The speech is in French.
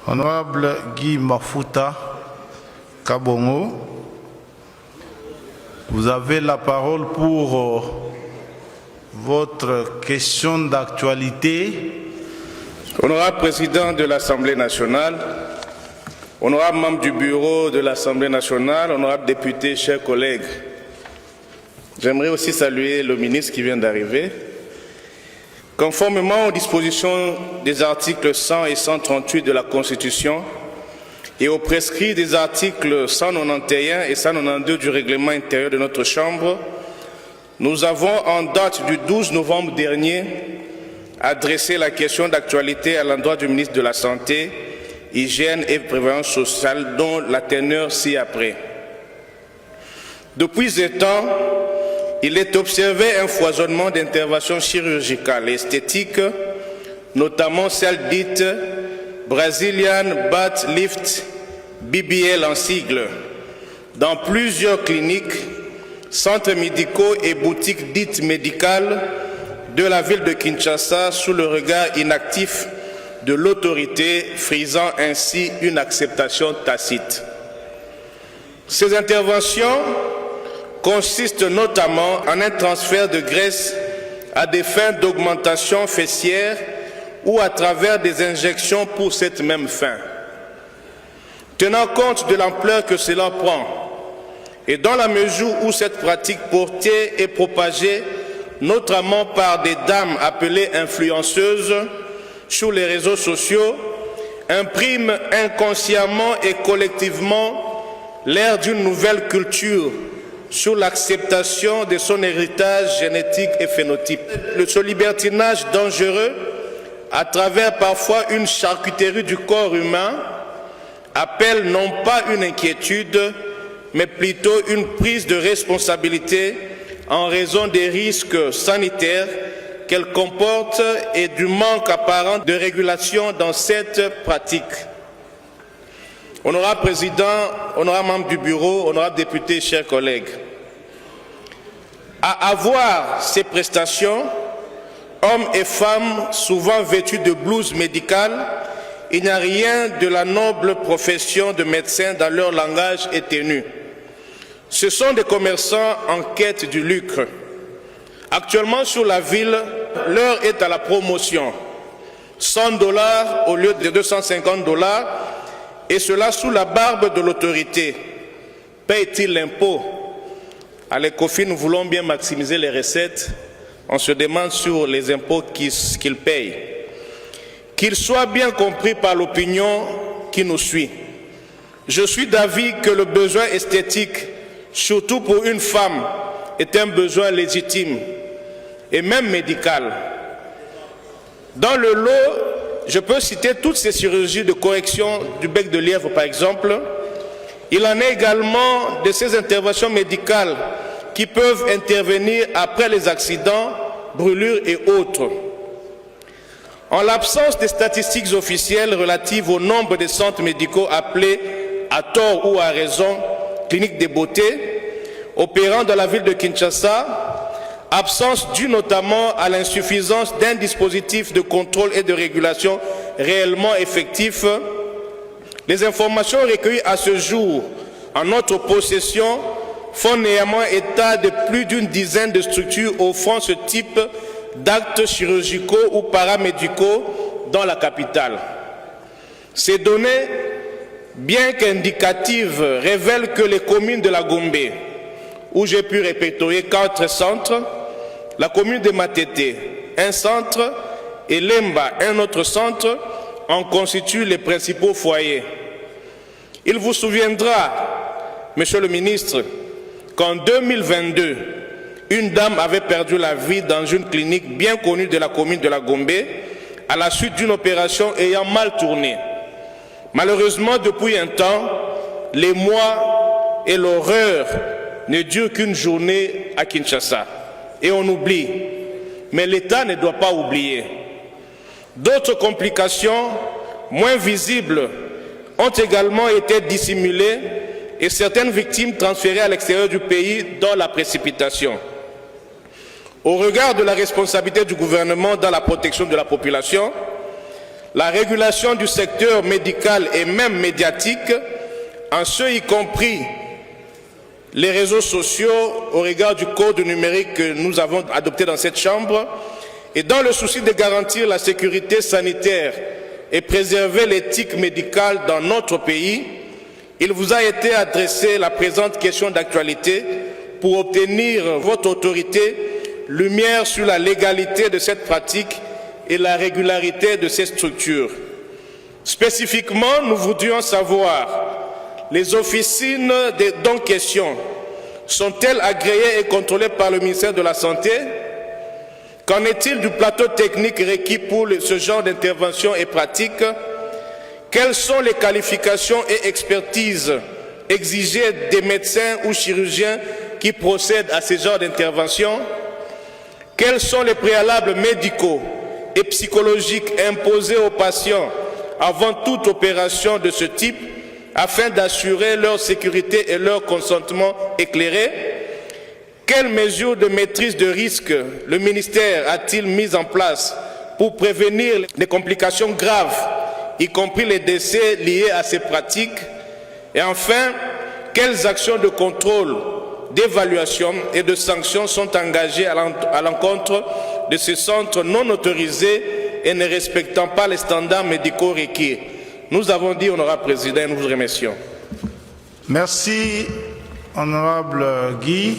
Honorable Guy Mafuta Kabongo, vous avez la parole pour votre question d'actualité. Honorable Président de l'Assemblée nationale, honorable membre du bureau de l'Assemblée nationale, honorable député, chers collègues, j'aimerais aussi saluer le ministre qui vient d'arriver. Conformément aux dispositions des articles 100 et 138 de la Constitution et aux prescrits des articles 191 et 192 du règlement intérieur de notre Chambre, nous avons, en date du 12 novembre dernier, adressé la question d'actualité à l'endroit du ministre de la Santé, Hygiène et Prévoyance sociale, dont la teneur ci-après. Depuis ce temps, il est observé un foisonnement d'interventions chirurgicales et esthétiques, notamment celles dites Brazilian Butt Lift, BBL en sigle, dans plusieurs cliniques, centres médicaux et boutiques dites médicales de la ville de Kinshasa sous le regard inactif de l'autorité, frisant ainsi une acceptation tacite. Ces interventions consistent notamment en un transfert de graisse à des fins d'augmentation fessière ou à travers des injections pour cette même fin. Tenant compte de l'ampleur que cela prend, et dans la mesure où cette pratique portée et propagée notamment par des dames appelées influenceuses sur les réseaux sociaux, imprime inconsciemment et collectivement l'ère d'une nouvelle culture sur l'acceptation de son héritage génétique et phénotype. Ce libertinage dangereux, à travers parfois une charcuterie du corps humain, appelle non pas une inquiétude, mais plutôt une prise de responsabilité en raison des risques sanitaires qu'elle comporte et du manque apparent de régulation dans cette pratique. Honorable Président, honorable membre du bureau, honorable député, chers collègues, à avoir ces prestations, hommes et femmes souvent vêtus de blouses médicales, il n'y a rien de la noble profession de médecin dans leur langage et tenue. Ce sont des commerçants en quête du lucre. Actuellement sur la ville, l'heure est à la promotion. $100 au lieu de $250, et cela sous la barbe de l'autorité. Paye-t-il l'impôt? À l'ECOFIN, nous voulons bien maximiser les recettes. On se demande sur les impôts qu'il paye. Qu'il soit bien compris par l'opinion qui nous suit. Je suis d'avis que le besoin esthétique, surtout pour une femme, est un besoin légitime et même médical. Dans le lot, je peux citer toutes ces chirurgies de correction du bec de lièvre, par exemple. Il en est également de ces interventions médicales qui peuvent intervenir après les accidents, brûlures et autres. En l'absence des statistiques officielles relatives au nombre de centres médicaux appelés, à tort ou à raison, cliniques de beauté, opérant dans la ville de Kinshasa, absence due notamment à l'insuffisance d'un dispositif de contrôle et de régulation réellement effectif, les informations recueillies à ce jour en notre possession font néanmoins état de plus d'une dizaine de structures offrant ce type d'actes chirurgicaux ou paramédicaux dans la capitale. Ces données, bien qu'indicatives, révèlent que les communes de la Gombe, où j'ai pu répertorier 4 centres, la commune de Matete, un centre, et Lemba, un autre centre, en constituent les principaux foyers. Il vous souviendra, Monsieur le ministre, qu'en 2022, une dame avait perdu la vie dans une clinique bien connue de la commune de la Gombe à la suite d'une opération ayant mal tourné. Malheureusement, depuis un temps, les mois et l'horreur ne durent qu'une journée à Kinshasa. Et on oublie. Mais l'État ne doit pas oublier. D'autres complications, moins visibles, ont également été dissimulées et certaines victimes transférées à l'extérieur du pays dans la précipitation. Au regard de la responsabilité du gouvernement dans la protection de la population, la régulation du secteur médical et même médiatique, en ce y compris les réseaux sociaux au regard du code numérique que nous avons adopté dans cette Chambre, et dans le souci de garantir la sécurité sanitaire et préserver l'éthique médicale dans notre pays, il vous a été adressé la présente question d'actualité pour obtenir votre autorité, lumière sur la légalité de cette pratique et la régularité de ces structures. Spécifiquement, nous voudrions savoir, les officines dont question sont-elles agréées et contrôlées par le ministère de la Santé? Qu'en est-il du plateau technique requis pour ce genre d'intervention et pratique? Quelles sont les qualifications et expertises exigées des médecins ou chirurgiens qui procèdent à ce genre d'intervention? Quels sont les préalables médicaux et psychologiques imposés aux patients avant toute opération de ce type afin d'assurer leur sécurité et leur consentement éclairé? Quelles mesures de maîtrise de risque le ministère a-t-il mises en place pour prévenir les complications graves, y compris les décès liés à ces pratiques? Et enfin, quelles actions de contrôle, d'évaluation et de sanctions sont engagées à l'encontre de ces centres non autorisés et ne respectant pas les standards médicaux requis? Nous avons dit, honorable président, nous vous remercions. Merci, honorable Guy.